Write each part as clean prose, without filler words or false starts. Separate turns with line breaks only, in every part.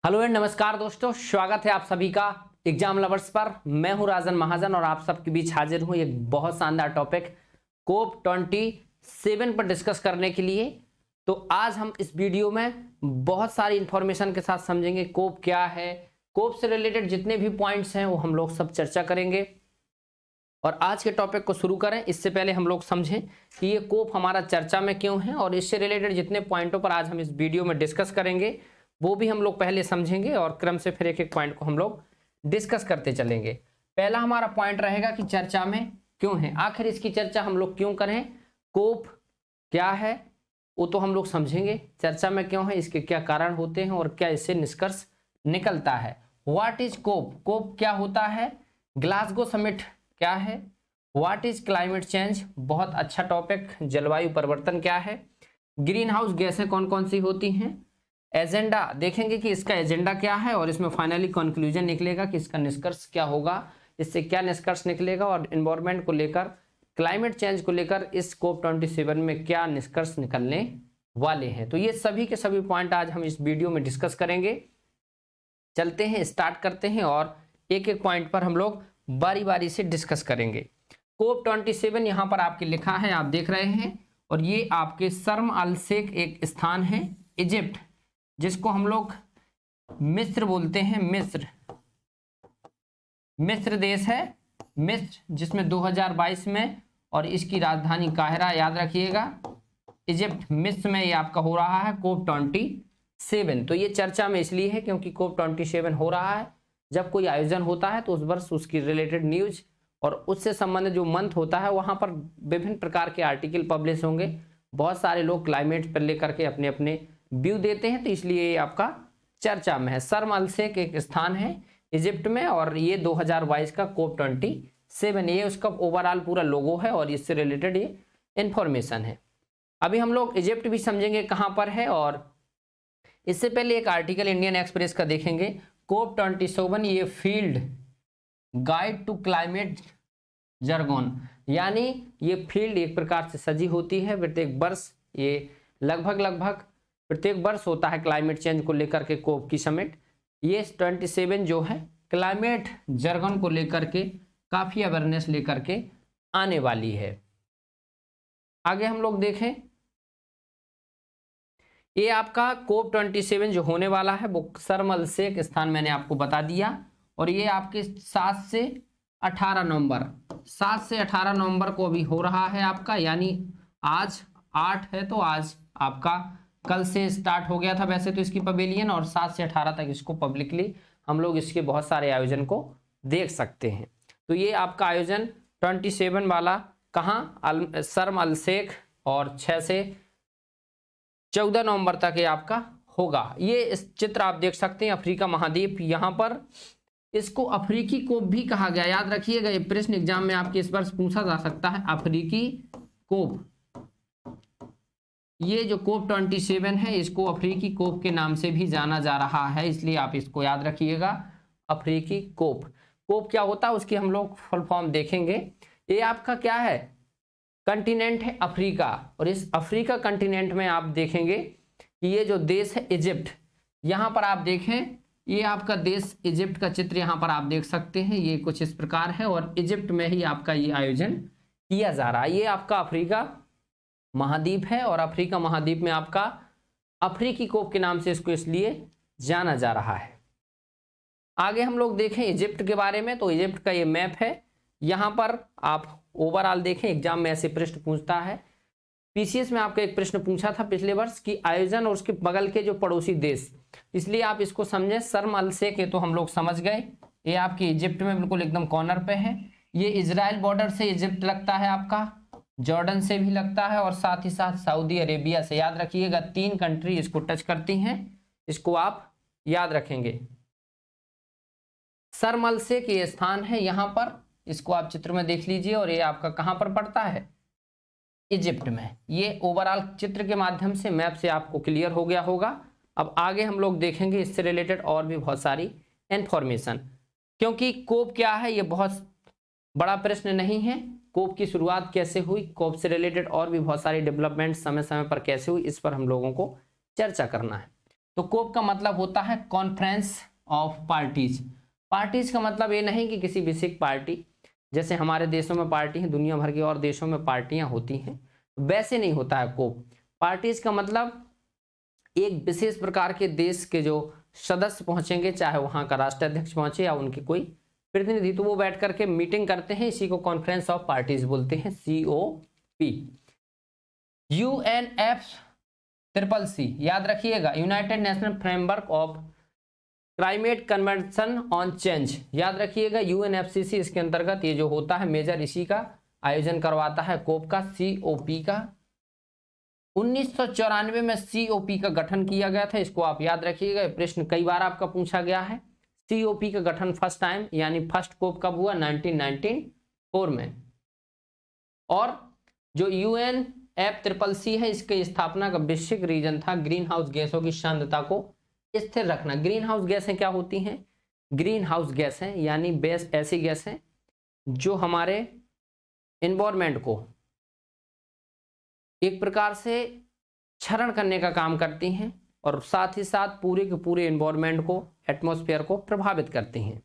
Hello and नमस्कार दोस्तों, स्वागत है आप सभी का एग्जाम लवर्स पर। मैं हूं राजन महाजन और आप सबके बीच हाजिर हूं एक बहुत शानदार टॉपिक कोप 27 पर डिस्कस करने के लिए। तो आज हम इस वीडियो में बहुत सारी इंफॉर्मेशन के साथ समझेंगे कोप क्या है, कोप से रिलेटेड जितने भी पॉइंट्स हैं वो हम लोग सब चर्चा करेंगे। और आज के टॉपिक को शुरू करें इससे पहले हम लोग समझें कि ये कोप हमारा चर्चा में क्यों है और इससे रिलेटेड जितने पॉइंटों पर आज हम इस वीडियो में डिस्कस करेंगे वो भी हम लोग पहले समझेंगे और क्रम से फिर एक एक पॉइंट को हम लोग डिस्कस करते चलेंगे। पहला हमारा पॉइंट रहेगा कि चर्चा में क्यों है, आखिर इसकी चर्चा हम लोग क्यों करें, कोप क्या है वो तो हम लोग समझेंगे, चर्चा में क्यों है, इसके क्या कारण होते हैं और क्या इससे निष्कर्ष निकलता है। व्हाट इज कोप, कोप क्या होता है, ग्लासगो समिट क्या है, व्हाट इज क्लाइमेट चेंज, बहुत अच्छा टॉपिक, जलवायु परिवर्तन क्या है, ग्रीन हाउस गैसें कौन कौन सी होती हैं, एजेंडा देखेंगे कि इसका एजेंडा क्या है और इसमें फाइनली कंक्लूजन निकलेगा कि इसका निष्कर्ष क्या होगा, इससे क्या निष्कर्ष निकलेगा और एनवायरनमेंट को लेकर, क्लाइमेट चेंज को लेकर इस कोप 27 में क्या निष्कर्ष निकलने वाले हैं। तो ये सभी के सभी पॉइंट आज हम इस वीडियो में डिस्कस करेंगे। चलते हैं, स्टार्ट करते हैं और एक एक पॉइंट पर हम लोग बारी बारी से डिस्कस करेंगे। कोप 27 यहाँ पर आपके लिखा है, आप देख रहे हैं, और ये आपके शर्म अल शेख एक स्थान है इजिप्ट, जिसको हम लोग मिस्र बोलते हैं, मिस्र देश है, मिस्र, जिसमें 2022 में, और इसकी राजधानी काहिरा, याद रखिएगा, इजिप्ट, मिस्र में ये आपका हो रहा है कोप 27। तो ये चर्चा में इसलिए है क्योंकि कोप 27 हो रहा है, जब कोई आयोजन होता है तो उस वर्ष उसकी रिलेटेड न्यूज और उससे संबंधित जो मंथ होता है वहां पर विभिन्न प्रकार के आर्टिकल पब्लिश होंगे, बहुत सारे लोग क्लाइमेट पर लेकर के अपने अपने व्यू देते हैं, तो इसलिए ये आपका चर्चा में है। शर्म अल शेख एक स्थान है इजिप्ट में और ये 2022 का कोप 27, ये उसका ओवरऑल पूरा लोगो है और इससे रिलेटेड ये इंफॉर्मेशन है। अभी हम लोग इजिप्ट भी समझेंगे कहां पर है, और इससे पहले एक आर्टिकल इंडियन एक्सप्रेस का देखेंगे, कोप 27 ये फील्ड गाइड टू क्लाइमेट जर्गोन, यानी ये फील्ड एक प्रकार से सजी होती है प्रत्येक वर्ष, ये लगभग प्रत्येक वर्ष होता है क्लाइमेट चेंज को लेकर के कोप की समिट। ये 27 जो है क्लाइमेट जर्गन को लेकर के काफी अवेयरनेस लेकर के आने वाली है। आगे हम लोग देखें, ये आपका कोप 27 जो होने वाला है वो शर्म अल शेख स्थान मैंने आपको बता दिया, और ये आपके 7 से 18 नवंबर को अभी हो रहा है आपका, यानी आज 8 है तो आज आपका कल से स्टार्ट हो गया था वैसे तो इसकी पवेलियन, और 7 से 18 तक इसको पब्लिकली हम लोग इसके बहुत सारे आयोजन को देख सकते हैं। तो ये आपका आयोजन 27 वाला कहाँ, शर्म अल शेख, और 6 से 14 नवंबर तक ये आपका होगा। ये इस चित्र आप देख सकते हैं, अफ्रीका महाद्वीप, यहाँ पर इसको अफ्रीकी कोप भी कहा गया, याद रखिएगा, ये प्रश्न एग्जाम में आपके इस वर्ष पूछा जा सकता है, अफ्रीकी कोप। ये जो कोप 27 है इसको अफ्रीकी कोप के नाम से भी जाना जा रहा है, इसलिए आप इसको याद रखिएगा, अफ्रीकी कोप। कोप क्या होता है उसकी हम लोग फुल फॉर्म देखेंगे। ये आपका क्या है, कंटिनेंट है अफ्रीका, और इस अफ्रीका कंटिनेंट में आप देखेंगे कि ये जो देश है इजिप्ट, यहाँ पर आप देखें, ये आपका देश इजिप्ट का चित्र यहाँ पर आप देख सकते हैं, ये कुछ इस प्रकार है, और इजिप्ट में ही आपका ये आयोजन किया जा रहा है। ये आपका अफ्रीका महाद्वीप है, और अफ्रीका महाद्वीप में आपका अफ्रीकी कोप के नाम से इसको इसलिए जाना जा रहा है। आगे हम लोग देखें इजिप्ट के बारे में, तो इजिप्ट का ये मैप है, यहाँ पर आप ओवरऑल देखें, एग्जाम में ऐसे प्रश्न पूछता है। पीसीएस में आपका एक प्रश्न पूछा था पिछले वर्ष की आयोजन और उसके बगल के जो पड़ोसी देश, इसलिए आप इसको समझें। शर्म अल शेख ये तो हम लोग समझ गए, ये आपकी इजिप्ट में बिल्कुल एकदम कॉर्नर पे है। ये इजराइल बॉर्डर से इजिप्ट लगता है आपका, जॉर्डन से भी लगता है, और साथ ही साथ सऊदी अरेबिया से, याद रखिएगा 3 कंट्री इसको टच करती हैं, इसको आप याद रखेंगे। शर्म अल शेख ये स्थान है यहाँ पर, इसको आप चित्र में देख लीजिए, और ये आपका कहाँ पर पड़ता है, इजिप्ट में। ये ओवरऑल चित्र के माध्यम से, मैप से आपको क्लियर हो गया होगा। अब आगे हम लोग देखेंगे इससे रिलेटेड और भी बहुत सारी इंफॉर्मेशन, क्योंकि कोप क्या है ये बहुत बड़ा प्रश्न नहीं है, कोप की शुरुआत कैसे हुई, कोप से रिलेटेड और भी बहुत सारी डेवलपमेंट समय समय पर कैसे हुई, इस पर हम लोगों को चर्चा करना है। तो कोप का मतलब होता है कॉन्फ्रेंस ऑफ पार्टीज। पार्टीज का मतलब ये नहीं कि किसी विशेष पार्टी, जैसे हमारे देशों में पार्टी है, दुनिया भर के और देशों में पार्टियां होती हैं, वैसे नहीं होता है कोप। पार्टीज का मतलब एक विशेष प्रकार के देश के जो सदस्य पहुंचेंगे, चाहे वहां का राष्ट्राध्यक्ष पहुंचे या उनके कोई प्रतिनिधि, तो वो बैठ करके मीटिंग करते हैं, इसी को कॉन्फ्रेंस ऑफ पार्टीज बोलते हैं, COP। UNFCCC, याद रखिएगा, United national framework of climate convention on change, याद रखिएगा UNFCCC इसके अंतर्गत ये जो होता है मेजर, इसी का आयोजन करवाता है, कोप का, COP का। 1994 में COP का गठन किया गया था, इसको आप याद रखिएगा, प्रश्न कई बार आपका पूछा गया है। COP का गठन फर्स्ट टाइम यानी फर्स्ट कोप कब हुआ? 1994 में। और जो UNFCCC है, इसके स्थापना का बेसिक रीजन था ग्रीन हाउस गैसों की सांद्रता को स्थिर रखना। ग्रीन हाउस गैसें क्या होती हैं? ग्रीन हाउस गैसें यानी बेस ऐसी गैसें जो हमारे एनवायरमेंट को एक प्रकार से क्षरण करने का काम करती हैं और साथ ही साथ पूरे के पूरे एनवायरमेंट को, एटमॉस्फेयर को प्रभावित करती हैं।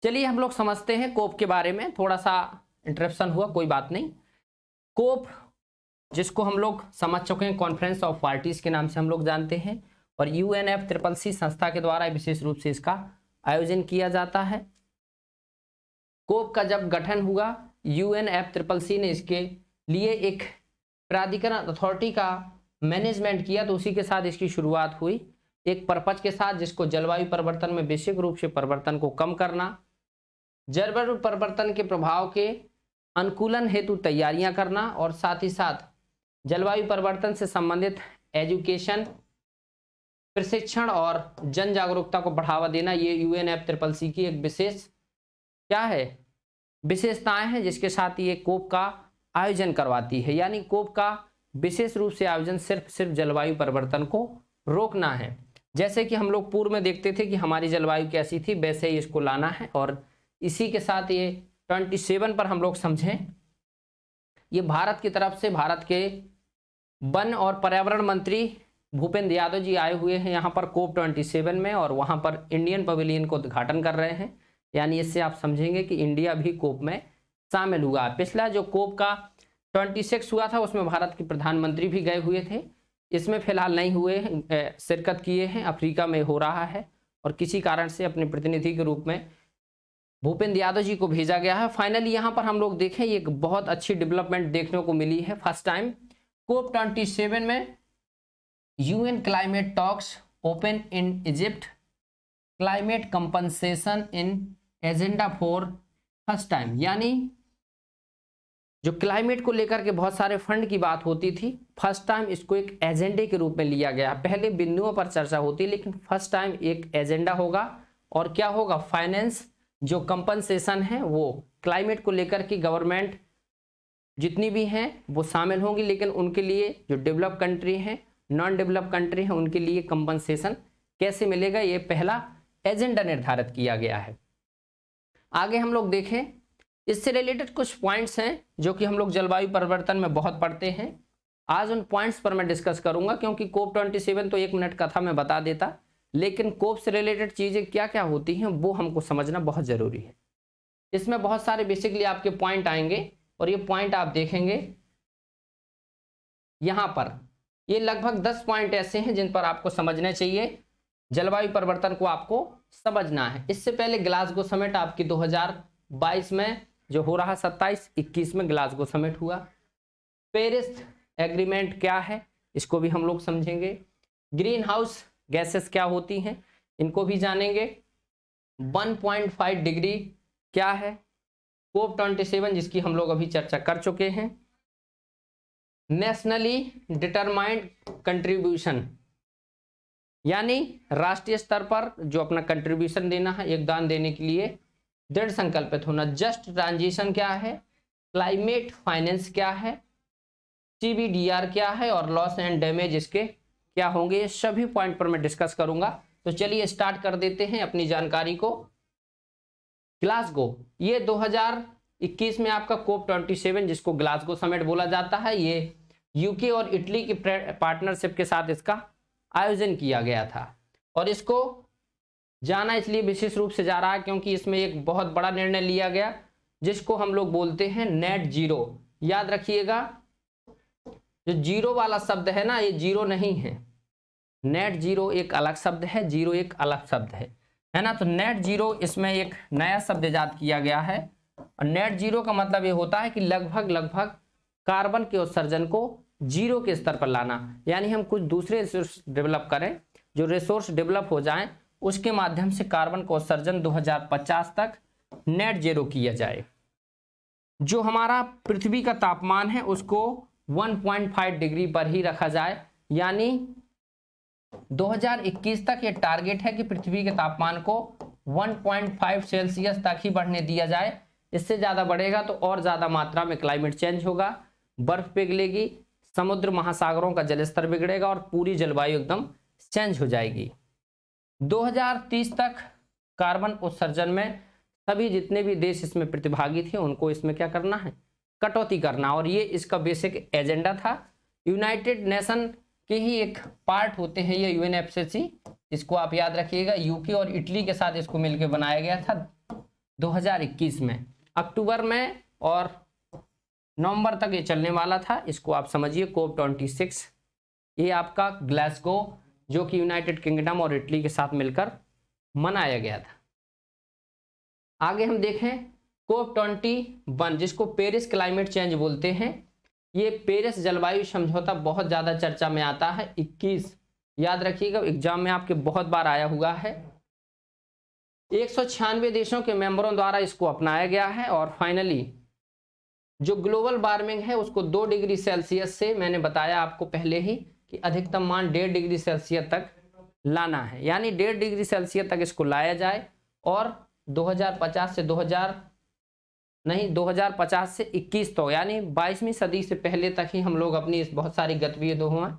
चलिए हम लोग समझते हैं कोप के बारे में, थोड़ा सा इंटरप्शन हुआ, कोई बात नहीं। कोप जिसको हम लोग समझ चुके हैं कॉन्फ्रेंस ऑफ पार्टीज के नाम से हम लोग जानते हैं, और UNFCCC संस्था के द्वारा विशेष रूप से इसका आयोजन किया जाता है। कोप का जब गठन हुआ, UNFCCC ने इसके लिए एक प्राधिकरण अथॉरिटी का मैनेजमेंट किया, तो उसी के साथ इसकी शुरुआत हुई एक पर्पज के साथ, जिसको जलवायु परिवर्तन में बेसिक रूप से परिवर्तन को कम करना, जलवायु परिवर्तन के प्रभाव के अनुकूलन हेतु तैयारियां करना, और साथ ही साथ जलवायु परिवर्तन से संबंधित एजुकेशन, प्रशिक्षण और जन जागरूकता को बढ़ावा देना। ये UNFCCC की एक विशेष क्या है? विशेषताएं हैं, जिसके साथ ये कोप का आयोजन करवाती है। यानी कोप का विशेष रूप से आयोजन सिर्फ जलवायु परिवर्तन को रोकना है। जैसे कि हम लोग पूर्व में देखते थे कि हमारी जलवायु कैसी थी, वैसे ही इसको लाना है। और इसी के साथ ये 27 पर हम लोग समझें, ये भारत की तरफ से भारत के वन और पर्यावरण मंत्री भूपेंद्र यादव जी आए हुए हैं यहाँ पर कोप 27 में, और वहाँ पर इंडियन पवेलियन को उद्घाटन कर रहे हैं। यानी इससे आप समझेंगे कि इंडिया भी कोप में शामिल हुआ। पिछला जो कोप का 26 हुआ था, उसमें भारत के प्रधानमंत्री भी गए हुए थे। इसमें फिलहाल नहीं हुए, शिरकत किए हैं, अफ्रीका में हो रहा है, और किसी कारण से अपने प्रतिनिधि के रूप में भूपेंद्र यादव जी को भेजा गया है। फाइनली यहाँ पर हम लोग देखें, ये एक बहुत अच्छी डेवलपमेंट देखने को मिली है। फर्स्ट टाइम कोप 27 में UN climate talks open in Egypt, climate compensation in agenda for first time. यानी जो क्लाइमेट को लेकर के बहुत सारे फंड की बात होती थी, फर्स्ट टाइम इसको एक एजेंडे के रूप में लिया गया। पहले बिंदुओं पर चर्चा होती, लेकिन फर्स्ट टाइम एक एजेंडा होगा। और क्या होगा? फाइनेंस, जो कंपनसेशन है वो क्लाइमेट को लेकर के गवर्नमेंट जितनी भी हैं वो शामिल होंगी, लेकिन उनके लिए जो डेवलप कंट्री हैं, नॉन डेवलप कंट्री हैं, उनके लिए कंपनसेशन कैसे मिलेगा, ये पहला एजेंडा निर्धारित किया गया है। आगे हम लोग देखें, इससे रिलेटेड कुछ पॉइंट्स हैं जो कि हम लोग जलवायु परिवर्तन में बहुत पढ़ते हैं। आज उन पॉइंट्स पर मैं डिस्कस करूंगा, क्योंकि कोप 27 तो 1 मिनट का था, मैं बता देता, लेकिन कोप से रिलेटेड चीजें क्या क्या होती हैं वो हमको समझना बहुत जरूरी है। इसमें बहुत सारे बेसिकली आपके पॉइंट आएंगे, और ये पॉइंट आप देखेंगे यहां पर, ये लगभग 10 पॉइंट ऐसे हैं जिन पर आपको समझना चाहिए, जलवायु परिवर्तन को आपको समझना है। इससे पहले ग्लासगो समिट आपकी 22 में जो हो रहा 27, 21 में ग्लासगो समिट हुआ। पेरिस एग्रीमेंट क्या है इसको भी हम लोग समझेंगे। ग्रीन हाउस गैसेस क्या होती हैं इनको भी जानेंगे। 1.5 डिग्री क्या है, कोप 27 जिसकी हम लोग अभी चर्चा कर चुके हैं। नेशनली डिटरमाइंड कंट्रीब्यूशन यानी राष्ट्रीय स्तर पर जो अपना कंट्रीब्यूशन देना है, योगदान देने के लिए दृढ़ संकल्पित होना। जस्ट ट्रांजिशन क्या है, क्लाइमेट फाइनेंस क्या है, CBDR क्या है और लॉस एंड डैमेज इसके क्या होंगे, ये सभी पॉइंट पर मैं डिस्कस करूंगा। तो चलिए स्टार्ट कर देते हैं अपनी जानकारी को। ग्लासगो, ये 2021 में आपका कोप 27 जिसको ग्लासगो समिट बोला जाता है, ये यूके और इटली की पार्टनरशिप के साथ इसका आयोजन किया गया था। और इसको जाना इसलिए विशेष रूप से जा रहा है क्योंकि इसमें एक बहुत बड़ा निर्णय लिया गया जिसको हम लोग बोलते हैं नेट जीरो। याद रखिएगा, जो जीरो वाला शब्द है ना, ये जीरो नहीं है। नेट जीरो एक अलग शब्द है, जीरो एक अलग शब्द है ना। तो नेट जीरो इसमें एक नया शब्द इजाद किया गया है। और नेट जीरो का मतलब ये होता है कि लगभग कार्बन के उत्सर्जन को जीरो के स्तर पर लाना। यानी हम कुछ दूसरे रिसोर्स डेवलप करें, जो रिसोर्स डेवलप हो जाएं उसके माध्यम से कार्बन का उत्सर्जन 2050 तक नेट जीरो किया जाए। जो हमारा पृथ्वी का तापमान है उसको 1.5 डिग्री पर ही रखा जाए। यानी 2021 तक ये टारगेट है कि पृथ्वी के तापमान को 1.5 सेल्सियस तक ही बढ़ने दिया जाए। इससे ज्यादा बढ़ेगा तो और ज्यादा मात्रा में क्लाइमेट चेंज होगा, बर्फ पिघलेगी, समुद्र महासागरों का जलस्तर बिगड़ेगा और पूरी जलवायु एकदम चेंज हो जाएगी। 2030 तक कार्बन उत्सर्जन में सभी जितने भी देश इसमें प्रतिभागी थे उनको इसमें क्या करना है, कटौती करना। और ये इसका बेसिक एजेंडा था। यूनाइटेड नेशन के ही एक पार्ट होते हैं ये UNFCCC, इसको आप याद रखिएगा। यूके और इटली के साथ इसको मिलकर बनाया गया था 2021 में, अक्टूबर में और नवंबर तक ये चलने वाला था। इसको आप समझिए कोप 26, ये आपका ग्लासगो जो कि यूनाइटेड किंगडम और इटली के साथ मिलकर मनाया गया था। आगे हम देखें कोप 21 जिसको पेरिस क्लाइमेट चेंज बोलते हैं। ये पेरिस जलवायु समझौता बहुत ज्यादा चर्चा में आता है। 21 याद रखिएगा, एग्जाम में आपके बहुत बार आया हुआ है। 196 देशों के मेंबरों द्वारा इसको अपनाया गया है। और फाइनली जो ग्लोबल वार्मिंग है उसको 2 डिग्री सेल्सियस से, मैंने बताया आपको पहले ही कि अधिकतम मान 1.5 डिग्री सेल्सियस तक लाना है। यानी 1.5 डिग्री सेल्सियस तक इसको लाया जाए। और 2050 से 2050 से 21 तो यानी 22वीं सदी से पहले तक ही हम लोग अपनी इस बहुत सारी गतिविधियों में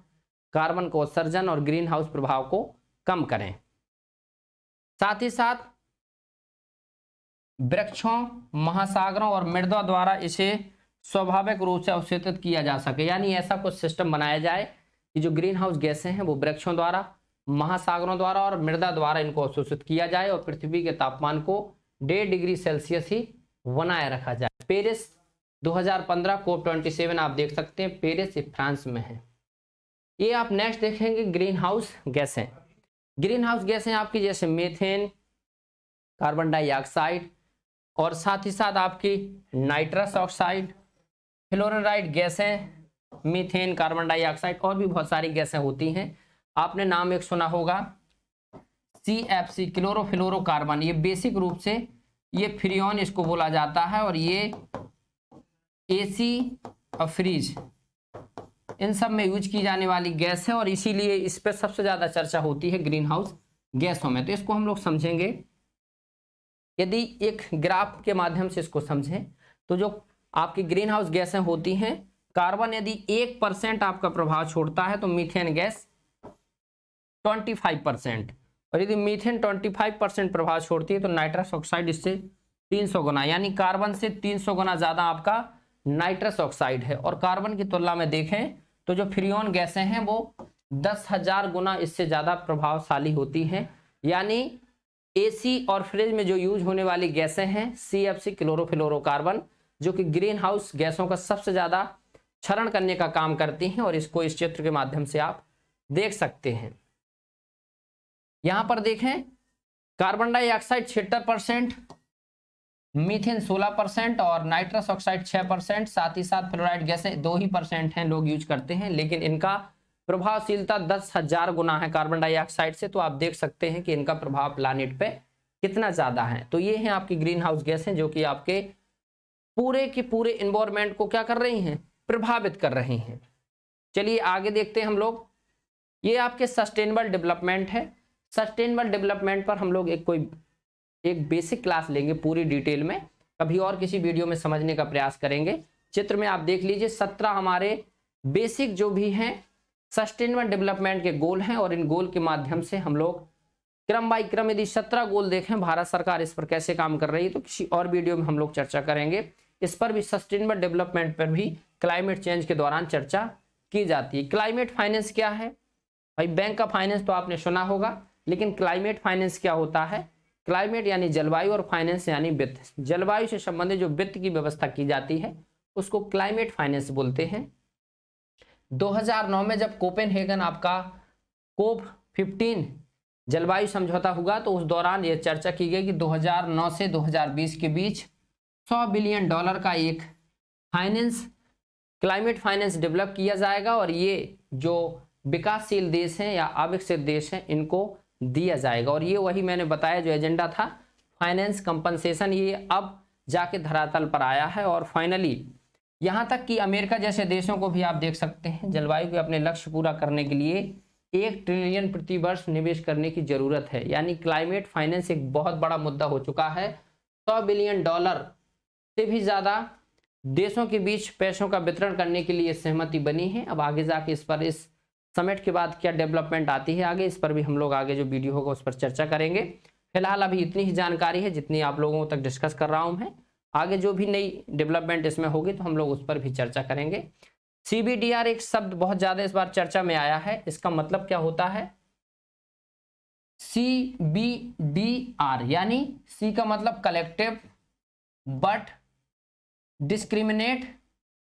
कार्बन को उत्सर्जन और ग्रीन हाउस प्रभाव को कम करें। साथ ही साथ वृक्षों, महासागरों और मृदा द्वारा इसे स्वाभाविक रूप से अवशोषित किया जा सके। यानी ऐसा कुछ सिस्टम बनाया जाए कि जो ग्रीन हाउस गैसें हैं वो वृक्षों द्वारा, महासागरों द्वारा और मृदा द्वारा इनको अवशोषित किया जाए और पृथ्वी के तापमान को 1.5 डिग्री सेल्सियस ही बनाए रखा जाए। पेरिस 2015 कोप 27 आप देख सकते हैं, पेरिस फ्रांस में है। ये आप नेक्स्ट देखेंगे ग्रीन हाउस गैसें। ग्रीन हाउस गैसें आपकी जैसे मीथेन, कार्बन डाइऑक्साइड और साथ ही साथ आपकी नाइट्रस ऑक्साइड, फ्लोराइड गैसें, मीथेन, कार्बन डाइऑक्साइड और भी बहुत सारी गैसें होती हैं। आपने नाम एक सुना होगा CFC, क्लोरोफ्लोरोकार्बन। ये बेसिक रूप से ये फ्रियोन इसको बोला जाता है। और ये AC और फ्रीज इन सब में यूज की जाने वाली गैस है और इसीलिए इस पर सबसे ज्यादा चर्चा होती है ग्रीन हाउस गैसों में। तो इसको हम लोग समझेंगे। यदि एक ग्राफ के माध्यम से इसको समझें तो जो आपकी ग्रीन हाउस गैसें होती हैं, कार्बन यदि 1% आपका प्रभाव छोड़ता है तो मीथेन गैस 25%, और यदि मीथेन 25% प्रभाव छोड़ती है तो नाइट्रस ऑक्साइड इससे 300 गुना, यानी कार्बन से 300 गुना ज्यादा आपका नाइट्रस ऑक्साइड है। और कार्बन की तुलना में देखें तो जो फ्रियोन गैसें हैं वो 10,000 गुना इससे ज्यादा प्रभावशाली होती हैं। यानी AC और फ्रिज में जो यूज होने वाली गैसें हैं CFC, क्लोरोफ्लोरोकार्बन, जो कि ग्रीन हाउस गैसों का सबसे ज्यादा क्षरण करने का काम करती हैं। और इसको इस चित्र के माध्यम से आप देख सकते हैं। यहां पर देखें कार्बन डाइऑक्साइड 76%, मीथेन 16% और नाइट्रस ऑक्साइड 6%, साथ ही साथ फ्लोराइड गैसें 2% हैं लोग यूज करते हैं, लेकिन इनका प्रभावशीलता 10,000 गुना है कार्बन डाइऑक्साइड से। तो आप देख सकते हैं कि इनका प्रभाव प्लानिट पे कितना ज्यादा है। तो ये हैं आपकी ग्रीन हाउस गैसें जो कि आपके पूरे के पूरे इन्वायरमेंट को क्या कर रही हैं, प्रभावित कर रही हैं। चलिए आगे देखते हैं हम लोग। ये आपके सस्टेनेबल डेवलपमेंट है। सस्टेनेबल डेवलपमेंट पर हम लोग एक बेसिक क्लास लेंगे पूरी डिटेल में, कभी और किसी वीडियो में समझने का प्रयास करेंगे। चित्र में आप देख लीजिए 17 हमारे बेसिक जो भी हैं सस्टेनेबल डेवलपमेंट के गोल हैं, और इन गोल के माध्यम से हम लोग क्रम बाई क्रम यदि 17 गोल देखें भारत सरकार इस पर कैसे काम कर रही है, तो किसी और वीडियो में हम लोग चर्चा करेंगे। इस पर भी सस्टेनेबल डेवलपमेंट पर भी क्लाइमेट चेंज के दौरान चर्चा की जाती है। क्लाइमेट फाइनेंस क्या है भाई? बैंक का फाइनेंस तो आपने सुना होगा, लेकिन क्लाइमेट फाइनेंस क्या होता है? क्लाइमेट यानी जलवायु और फाइनेंस यानी वित्त। जलवायु से संबंधित जो वित्त की व्यवस्था की जाती है उसको क्लाइमेट फाइनेंस बोलते हैं। 2009 में जब कोपेनहेगन आपका कोप 15 जलवायु समझौता हुआ, तो उस दौरान यह चर्चा की गई कि 2009 से 2020 के बीच $100 बिलियन का एक फाइनेंस, क्लाइमेट फाइनेंस डेवलप किया जाएगा, और ये जो विकासशील देश हैं या अविकसित देश हैं इनको दिया जाएगा। और ये वही मैंने बताया जो एजेंडा था फाइनेंस कंपनसेशन, ये अब जाके धरातल पर आया है। और फाइनली यहाँ तक कि अमेरिका जैसे देशों को भी आप देख सकते हैं जलवायु के अपने लक्ष्य पूरा करने के लिए 1 ट्रिलियन प्रति वर्ष निवेश करने की जरूरत है। यानी क्लाइमेट फाइनेंस एक बहुत बड़ा मुद्दा हो चुका है। $100 बिलियन से भी ज्यादा देशों के बीच पैसों का वितरण करने के लिए सहमति बनी है। अब आगे जाके इस समिट के बाद क्या डेवलपमेंट आती है आगे, इस पर भी हम लोग आगे जो वीडियो होगा उस पर चर्चा करेंगे। फिलहाल अभी इतनी ही जानकारी है जितनी आप लोगों तक डिस्कस कर रहा हूं मैं। आगे जो भी नई डेवलपमेंट इसमें होगी तो हम लोग उस पर भी चर्चा करेंगे। CBDR एक शब्द बहुत ज्यादा इस बार चर्चा में आया है, इसका मतलब क्या होता है? CBDR यानी C का मतलब कलेक्टिव बट डिस्क्रिमिनेट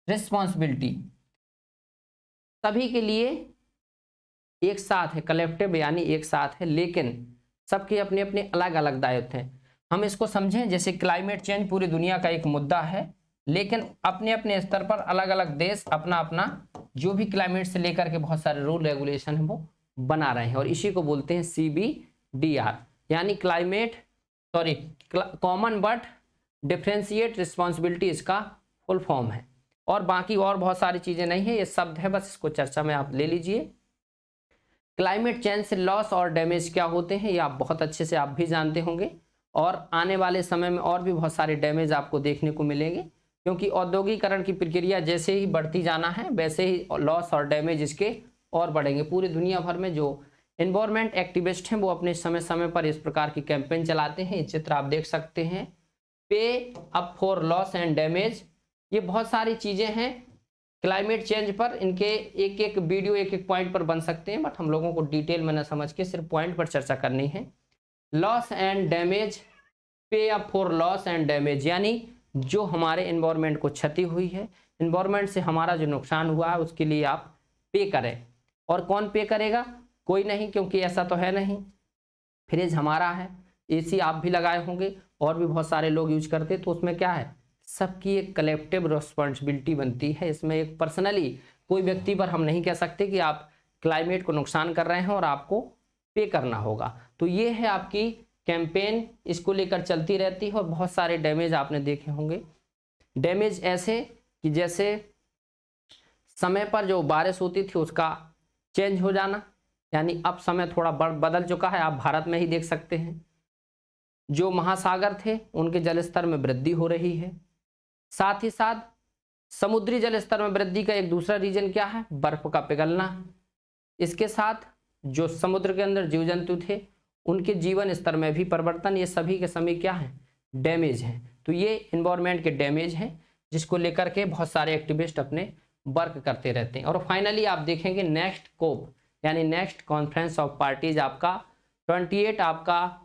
रिस्पॉन्सिबिलिटी, सभी के लिए एक साथ है। कलेक्टिव यानी एक साथ है, लेकिन सबके अपने अपने अलग अलग दायित्व हैं। हम इसको समझें जैसे क्लाइमेट चेंज पूरी दुनिया का एक मुद्दा है, लेकिन अपने अपने स्तर पर अलग अलग देश अपना अपना जो भी क्लाइमेट से लेकर के बहुत सारे रूल रेगुलेशन है वो बना रहे हैं, और इसी को बोलते हैं CBDR यानी कॉमन बट डिफरेंशिएट रिस्पॉन्सिबिलिटी इसका फुल फॉर्म है। और बाकी और बहुत सारी चीजें नहीं है, ये शब्द है, बस इसको चर्चा में आप ले लीजिए। क्लाइमेट चेंज से लॉस और डैमेज क्या होते हैं ये आप बहुत अच्छे से आप भी जानते होंगे, और आने वाले समय में और भी बहुत सारे डैमेज आपको देखने को मिलेंगे, क्योंकि औद्योगिकरण की प्रक्रिया जैसे ही बढ़ती जाना है वैसे ही लॉस और डैमेज इसके और बढ़ेंगे। पूरी दुनिया भर में जो एनवायरमेंट एक्टिविस्ट हैं वो अपने समय समय पर इस प्रकार की कैंपेन चलाते हैं। ये चित्र आप देख सकते हैं, पे up for loss and damage. ये बहुत सारी चीजें हैं क्लाइमेट चेंज पर, इनके एक एक वीडियो एक एक पॉइंट पर बन सकते हैं, बट हम लोगों को डिटेल में न समझ के सिर्फ पॉइंट पर चर्चा करनी है। लॉस एंड डैमेज, पे up for loss and damage यानी जो हमारे एनवायरमेंट को क्षति हुई है, एनवायरमेंट से हमारा जो नुकसान हुआ है उसके लिए आप पे करें। और कौन पे करेगा? कोई नहीं, क्योंकि ऐसा तो है नहीं। फ्रिज हमारा है, AC आप भी लगाए होंगे और भी बहुत सारे लोग यूज करते, तो उसमें क्या है, सबकी एक कलेक्टिव रिस्पॉन्सिबिलिटी बनती है। इसमें एक पर्सनली कोई व्यक्ति पर हम नहीं कह सकते कि आप क्लाइमेट को नुकसान कर रहे हैं और आपको पे करना होगा। तो ये है आपकी कैंपेन, इसको लेकर चलती रहती है। और बहुत सारे डैमेज आपने देखे होंगे। डैमेज ऐसे कि जैसे समय पर जो बारिश होती थी उसका चेंज हो जाना, यानी अब समय थोड़ा बदल चुका है, आप भारत में ही देख सकते हैं। जो महासागर थे उनके जल स्तर में वृद्धि हो रही है। साथ ही साथ समुद्री जल स्तर में वृद्धि का एक दूसरा रीजन क्या है, बर्फ का पिघलना। इसके साथ जो समुद्र के अंदर जीव जंतु थे उनके जीवन स्तर में भी परिवर्तन, ये सभी के सभी क्या है, डैमेज हैं। तो ये एनवायरमेंट के डैमेज हैं जिसको लेकर के बहुत सारे एक्टिविस्ट अपने वर्क करते रहते हैं। और फाइनली आप देखेंगे नेक्स्ट कोप यानी नेक्स्ट कॉन्फ्रेंस ऑफ पार्टीज आपका 28 आपका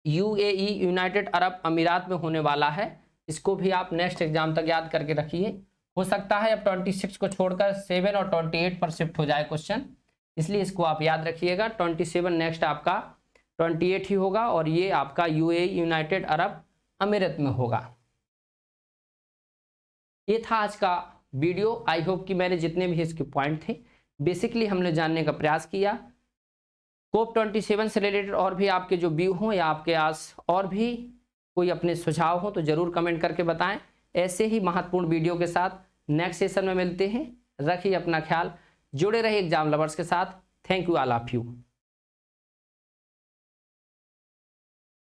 UAE यूनाइटेड अरब अमीरात में होने वाला है। इसको भी आप नेक्स्ट एग्जाम तक याद करके रखिए। हो सकता है अब 26 को छोड़कर 7 और 28 पर शिफ्ट हो जाए क्वेश्चन, इसलिए इसको आप याद रखिएगा। 27 नेक्स्ट आपका 28 ही होगा, और ये आपका UAE यूनाइटेड अरब अमेरित में होगा। ये था आज का वीडियो। आई होप कि मैंने जितने भी इसके पॉइंट थे बेसिकली हमने जानने का प्रयास किया। कोप 27 से रिलेटेड और भी आपके जो व्यू हों या आपके आस और भी कोई अपने सुझाव हो तो जरूर कमेंट करके बताएं। ऐसे ही महत्वपूर्ण वीडियो के साथ नेक्स्ट सेशन में मिलते हैं। रखिए अपना ख्याल, जुड़े रहिए एग्जाम लवर्स के साथ। Thank you all of you.